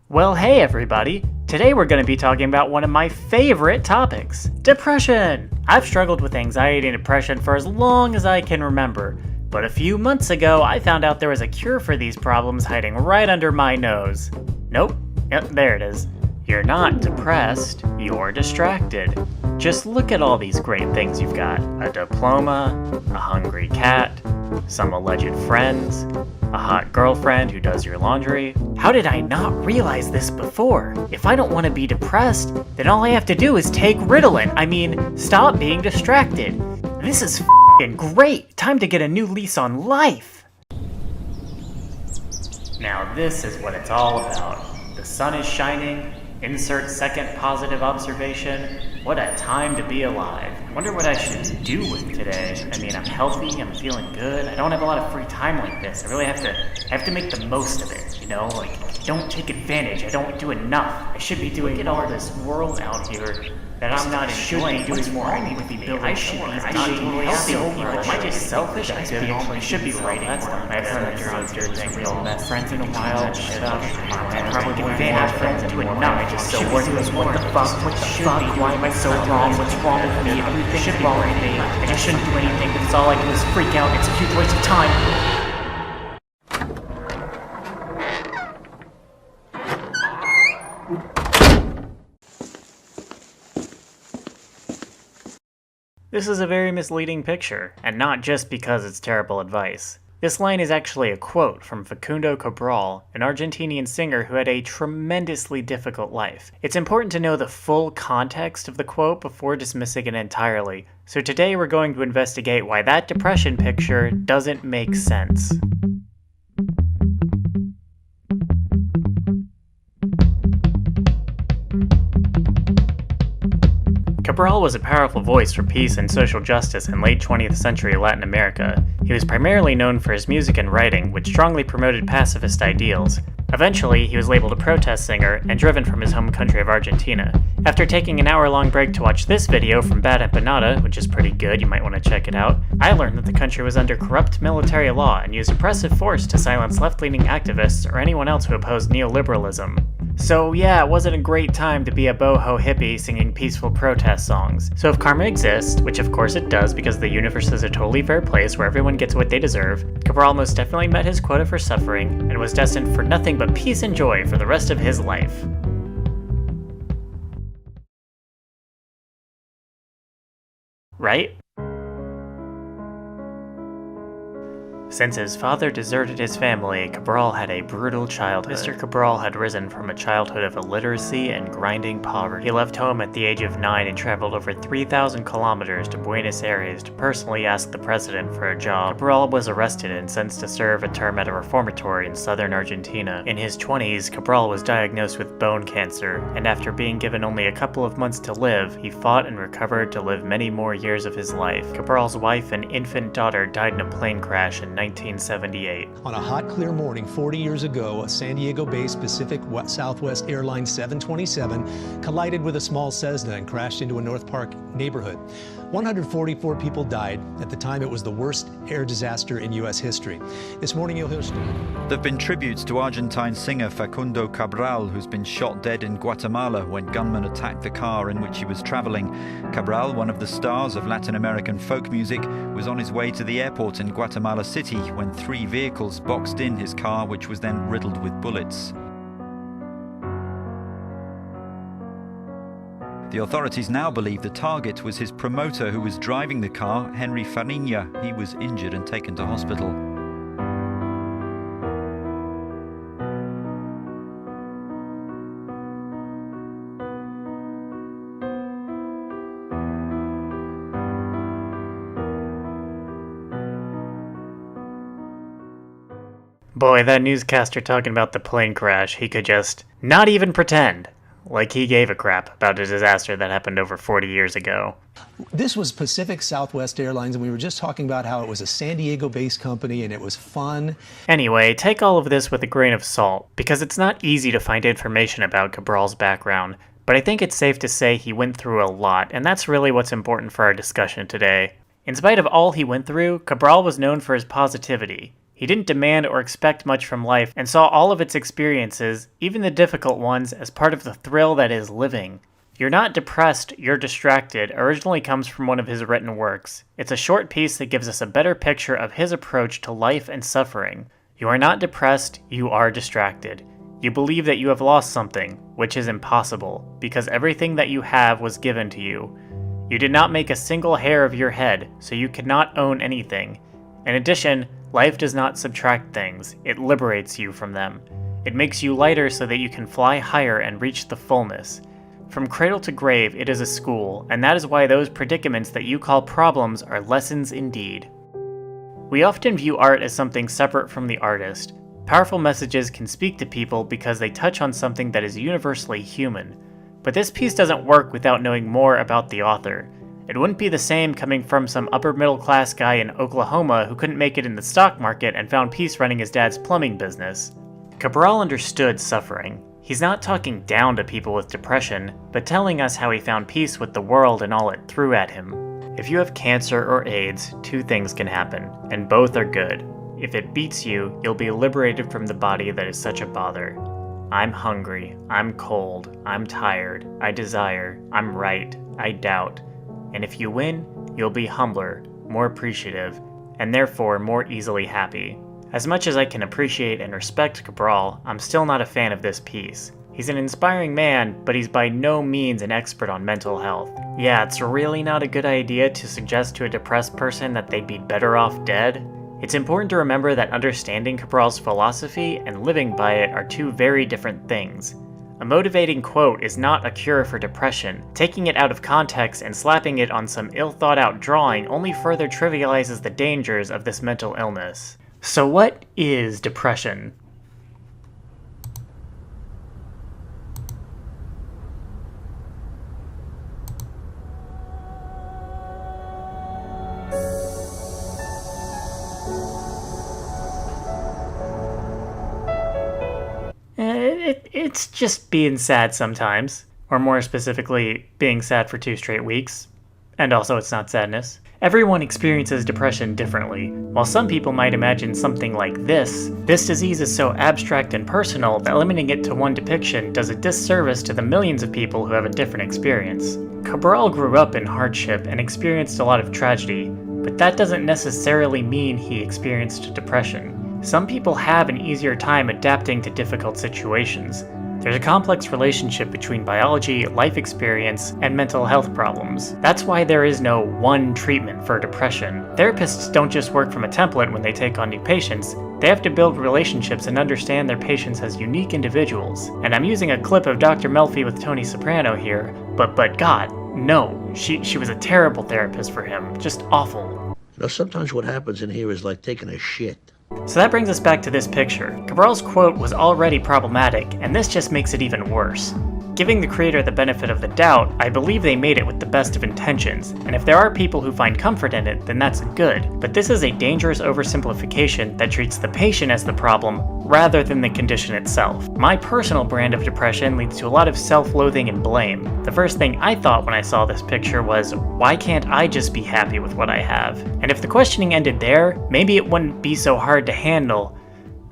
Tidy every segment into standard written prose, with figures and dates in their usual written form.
Well, hey everybody! Today we're going to be talking about one of my favorite topics, depression! I've struggled with anxiety and depression for as long as I can remember, but a few months ago I found out there was a cure for these problems hiding right under my nose. Nope. Yep, there it is. You're not depressed, you're distracted. Just look at all these great things you've got. A diploma, a hungry cat, some alleged friends, a hot girlfriend who does your laundry. How did I not realize this before? If I don't want to be depressed, then all I have to do is take Ritalin. I mean, stop being distracted. This is f***ing great! Time to get a new lease on life! Now this is what it's all about. The sun is shining. Insert second positive observation. What a time to be alive. I wonder what I should do with today. I mean, I'm healthy, I'm feeling good. I don't have a lot of free time like this. I really have to make the most of it, you know? Like, don't take advantage. I don't do enough. I should be doing all this world out here that I'm not enjoying. Doing more. I need to be building. I should be totally healthy. Am I just selfish? I should be writing more. My friends are on your thing. We all met friends in a while. Shut up. I'm probably doing more friends and doing enough. I just so worried. What the fuck? Why am I so wrong? What's wrong with me? Everything's wrong with me. I just shouldn't do anything because all I do is freak out. It's a huge waste of time. This is a very misleading picture, and not just because it's terrible advice. This line is actually a quote from Facundo Cabral, an Argentinian singer who had a tremendously difficult life. It's important to know the full context of the quote before dismissing it entirely, so today we're going to investigate why that depression picture doesn't make sense. Cabral was a powerful voice for peace and social justice in late 20th century Latin America. He was primarily known for his music and writing, which strongly promoted pacifist ideals. Eventually, he was labeled a protest singer and driven from his home country of Argentina. After taking an hour-long break to watch this video from Bad Empanada, which is pretty good, you might want to check it out, I learned that the country was under corrupt military law and used oppressive force to silence left-leaning activists or anyone else who opposed neoliberalism. So yeah, it wasn't a great time to be a boho hippie singing peaceful protest songs. So if karma exists, which of course it does because the universe is a totally fair place where everyone gets what they deserve, Cabral most definitely met his quota for suffering and was destined for nothing but peace and joy for the rest of his life. Right? Since his father deserted his family, Cabral had a brutal childhood. Mr. Cabral had risen from a childhood of illiteracy and grinding poverty. He left home at the age of 9 and traveled over 3,000 kilometers to Buenos Aires to personally ask the president for a job. Cabral was arrested and sentenced to serve a term at a reformatory in southern Argentina. In his 20s, Cabral was diagnosed with bone cancer, and after being given only a couple of months to live, he fought and recovered to live many more years of his life. Cabral's wife and infant daughter died in a plane crash in 1978. On a hot, clear morning 40 years ago, a San Diego-based Pacific Southwest Airlines 727 collided with a small Cessna and crashed into a North Park neighborhood. 144 people died. At the time, it was the worst air disaster in U.S. history. This morning, you'll hear... There have been tributes to Argentine singer Facundo Cabral, who's been shot dead in Guatemala when gunmen attacked the car in which he was traveling. Cabral, one of the stars of Latin American folk music, was on his way to the airport in Guatemala City when 3 vehicles boxed in his car, which was then riddled with bullets. The authorities now believe the target was his promoter who was driving the car, Henry Farinha. He was injured and taken to hospital. Boy, that newscaster talking about the plane crash, he could just not even pretend like he gave a crap about a disaster that happened over 40 years ago. This was Pacific Southwest Airlines, and we were just talking about how it was a San Diego-based company and it was fun. Anyway, take all of this with a grain of salt, because it's not easy to find information about Cabral's background, but I think it's safe to say he went through a lot, and that's really what's important for our discussion today. In spite of all he went through, Cabral was known for his positivity. He didn't demand or expect much from life and saw all of its experiences, even the difficult ones, as part of the thrill that is living. "You're not depressed, you're distracted" originally comes from one of his written works. It's a short piece that gives us a better picture of his approach to life and suffering. You are not depressed, you are distracted. You believe that you have lost something, which is impossible, because everything that you have was given to you. You did not make a single hair of your head, so you cannot own anything. In addition, life does not subtract things, it liberates you from them. It makes you lighter so that you can fly higher and reach the fullness. From cradle to grave, it is a school, and that is why those predicaments that you call problems are lessons indeed. We often view art as something separate from the artist. Powerful messages can speak to people because they touch on something that is universally human. But this piece doesn't work without knowing more about the author. It wouldn't be the same coming from some upper middle class guy in Oklahoma who couldn't make it in the stock market and found peace running his dad's plumbing business. Cabral understood suffering. He's not talking down to people with depression, but telling us how he found peace with the world and all it threw at him. If you have cancer or AIDS, two things can happen, and both are good. If it beats you, you'll be liberated from the body that is such a bother. I'm hungry, I'm cold, I'm tired, I desire, I'm right, I doubt. And if you win, you'll be humbler, more appreciative, and therefore more easily happy. As much as I can appreciate and respect Cabral, I'm still not a fan of this piece. He's an inspiring man, but he's by no means an expert on mental health. Yeah, it's really not a good idea to suggest to a depressed person that they'd be better off dead. It's important to remember that understanding Cabral's philosophy and living by it are two very different things. A motivating quote is not a cure for depression. Taking it out of context and slapping it on some ill-thought-out drawing only further trivializes the dangers of this mental illness. So what is depression? It's just being sad sometimes. Or more specifically, being sad for 2 straight weeks. And also it's not sadness. Everyone experiences depression differently. While some people might imagine something like this disease is so abstract and personal that limiting it to one depiction does a disservice to the millions of people who have a different experience. Cabral grew up in hardship and experienced a lot of tragedy, but that doesn't necessarily mean he experienced depression. Some people have an easier time adapting to difficult situations. There's a complex relationship between biology, life experience, and mental health problems. That's why there is no one treatment for depression. Therapists don't just work from a template when they take on new patients. They have to build relationships and understand their patients as unique individuals. And I'm using a clip of Dr. Melfi with Tony Soprano here, but God, no, she was a terrible therapist for him, just awful. You know, sometimes what happens in here is like taking a shit. So that brings us back to this picture. Cabral's quote was already problematic, and this just makes it even worse. Giving the creator the benefit of the doubt, I believe they made it with the best of intentions, and if there are people who find comfort in it, then that's good. But this is a dangerous oversimplification that treats the patient as the problem, rather than the condition itself. My personal brand of depression leads to a lot of self-loathing and blame. The first thing I thought when I saw this picture was, why can't I just be happy with what I have? And if the questioning ended there, maybe it wouldn't be so hard to handle,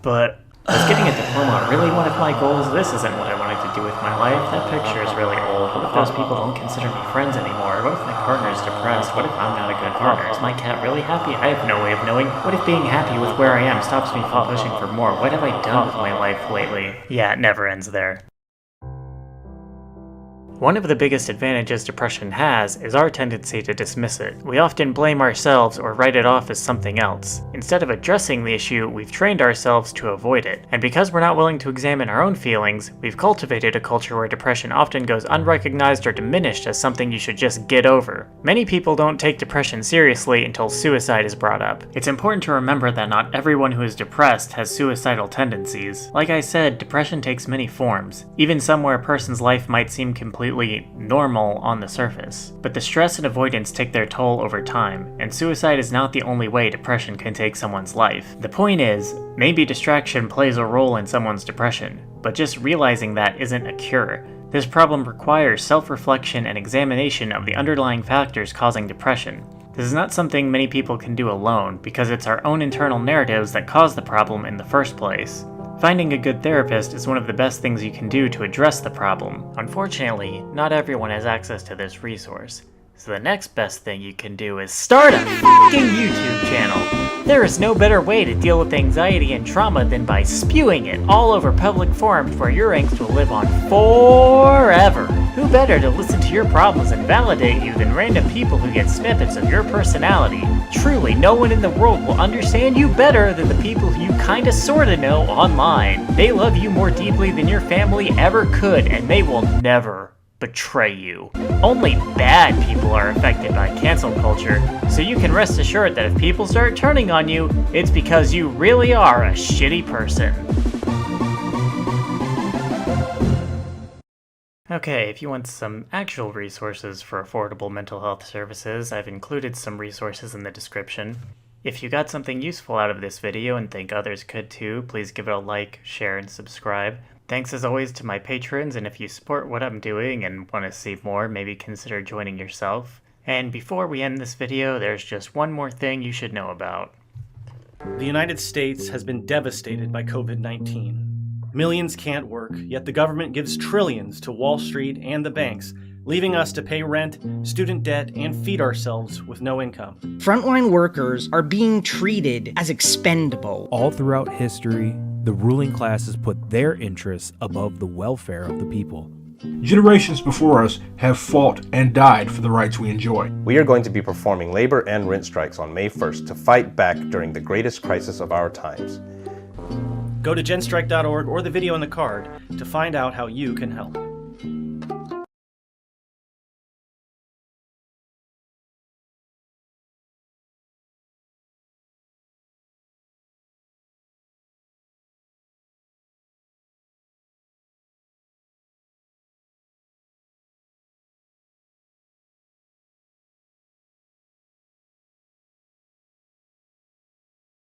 but is getting a diploma really one of my goals? This isn't what I wanted to do with my life. That picture is really old. What if those people don't consider me friends anymore? What if my partner is depressed? What if I'm not a good partner? Is my cat really happy? I have no way of knowing. What if being happy with where I am stops me from pushing for more? What have I done with my life lately? Yeah, it never ends there. One of the biggest advantages depression has is our tendency to dismiss it. We often blame ourselves or write it off as something else. Instead of addressing the issue, we've trained ourselves to avoid it. And because we're not willing to examine our own feelings, we've cultivated a culture where depression often goes unrecognized or diminished as something you should just get over. Many people don't take depression seriously until suicide is brought up. It's important to remember that not everyone who is depressed has suicidal tendencies. Like I said, depression takes many forms, even some where a person's life might seem completely normal on the surface. But the stress and avoidance take their toll over time, and suicide is not the only way depression can take someone's life. The point is, maybe distraction plays a role in someone's depression, but just realizing that isn't a cure. This problem requires self-reflection and examination of the underlying factors causing depression. This is not something many people can do alone, because it's our own internal narratives that cause the problem in the first place. Finding a good therapist is one of the best things you can do to address the problem. Unfortunately, not everyone has access to this resource. So the next best thing you can do is start a fucking YouTube channel! There is no better way to deal with anxiety and trauma than by spewing it all over public forums where your angst will live on forever. Who better to listen to your problems and validate you than random people who get snippets of your personality? Truly, no one in the world will understand you better than the people who you kinda sorta know online. They love you more deeply than your family ever could, and they will never betray you. Only bad people are affected by cancel culture, so you can rest assured that if people start turning on you, it's because you really are a shitty person. Okay, if you want some actual resources for affordable mental health services, I've included some resources in the description. If you got something useful out of this video and think others could too, please give it a like, share, and subscribe. Thanks as always to my patrons, and if you support what I'm doing and want to see more, maybe consider joining yourself. And before we end this video, there's just one more thing you should know about. The United States has been devastated by COVID-19. Millions can't work, yet the government gives trillions to Wall Street and the banks, leaving us to pay rent, student debt, and feed ourselves with no income. Frontline workers are being treated as expendable. All throughout history, the ruling classes put their interests above the welfare of the people. Generations before us have fought and died for the rights we enjoy. We are going to be performing labor and rent strikes on May 1st to fight back during the greatest crisis of our times. Go to genstrike.org or the video in the card to find out how you can help.